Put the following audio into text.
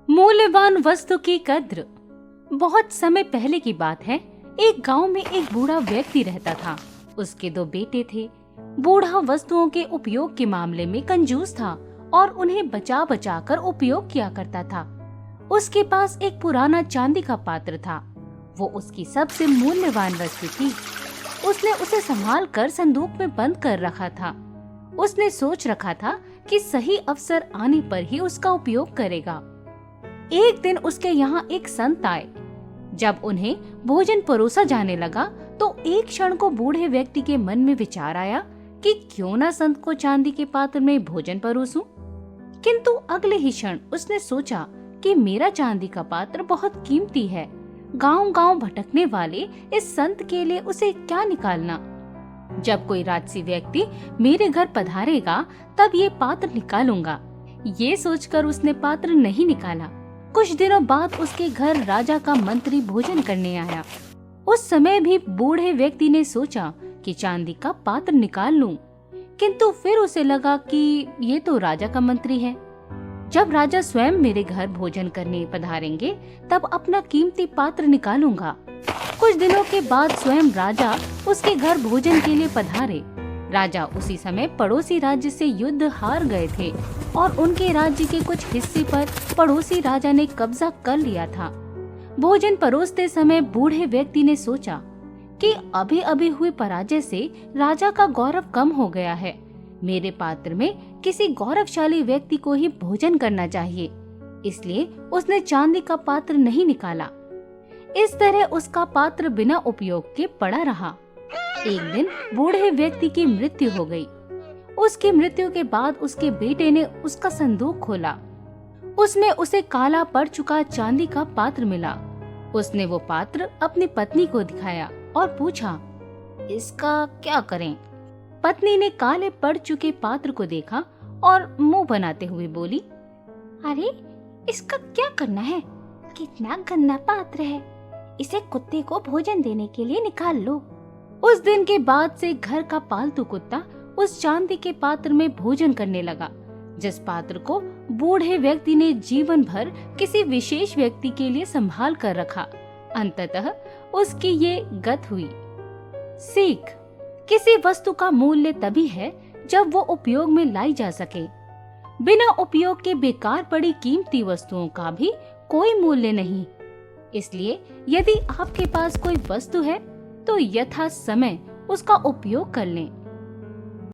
मूल्यवान वस्तु की कद्र। बहुत समय पहले की बात है। एक गांव में एक बूढ़ा व्यक्ति रहता था। उसके दो बेटे थे। बूढ़ा वस्तुओं के उपयोग के मामले में कंजूस था और उन्हें बचा बचा कर उपयोग किया करता था। उसके पास एक पुराना चांदी का पात्र था। वो उसकी सबसे मूल्यवान वस्तु थी। उसने उसे संभाल कर संदूक में बंद कर रखा था। उसने सोच रखा था कि सही अवसर आने पर ही उसका उपयोग करेगा। एक दिन उसके यहाँ एक संत आए। जब उन्हें भोजन परोसा जाने लगा तो एक क्षण को बूढ़े व्यक्ति के मन में विचार आया कि क्यों ना संत को चांदी के पात्र में भोजन परोसूं। किंतु अगले ही क्षण उसने सोचा कि मेरा चांदी का पात्र बहुत कीमती है। गांव-गांव भटकने वाले इस संत के लिए उसे क्या निकालना। जब कोई राजसी व्यक्ति मेरे घर पधारेगा तब ये पात्र निकालूंगा। ये सोचकर उसने पात्र नहीं निकाला। कुछ दिनों बाद उसके घर राजा का मंत्री भोजन करने आया। उस समय भी बूढ़े व्यक्ति ने सोचा कि चांदी का पात्र निकाल लूं, किंतु फिर उसे लगा कि ये तो राजा का मंत्री है। जब राजा स्वयं मेरे घर भोजन करने पधारेंगे तब अपना कीमती पात्र निकालूंगा। कुछ दिनों के बाद स्वयं राजा उसके घर भोजन के लिए पधारे। राजा उसी समय पड़ोसी राज्य से युद्ध हार गए थे और उनके राज्य के कुछ हिस्से पर पड़ोसी राजा ने कब्जा कर लिया था। भोजन परोसते समय बूढ़े व्यक्ति ने सोचा कि अभी अभी हुई पराजय से राजा का गौरव कम हो गया है। मेरे पात्र में किसी गौरवशाली व्यक्ति को ही भोजन करना चाहिए। इसलिए उसने चांदी का पात्र नहीं निकाला। इस तरह उसका पात्र बिना उपयोग के पड़ा रहा। एक दिन बूढ़े व्यक्ति की मृत्यु हो गई। उसकी मृत्यु के बाद उसके बेटे ने उसका संदूक खोला। उसमें उसे काला पड़ चुका चांदी का पात्र मिला। उसने वो पात्र अपनी पत्नी को दिखाया और पूछा, इसका क्या करें? पत्नी ने काले पड़ चुके पात्र को देखा और मुंह बनाते हुए बोली, अरे इसका क्या करना है? कितना गंदा पात्र है। इसे कुत्ते को भोजन देने के लिए निकाल लो। उस दिन के बाद से घर का पालतू कुत्ता उस चांदी के पात्र में भोजन करने लगा, जिस पात्र को बूढ़े व्यक्ति ने जीवन भर किसी विशेष व्यक्ति के लिए संभाल कर रखा। अंततः उसकी ये गत हुई। सीख: किसी वस्तु का मूल्य तभी है जब वो उपयोग में लाई जा सके। बिना उपयोग के बेकार पड़ी कीमती वस्तुओं का भी कोई मूल्य नहीं। इसलिए यदि आपके पास कोई वस्तु है तो यथा समय उसका उपयोग कर लें।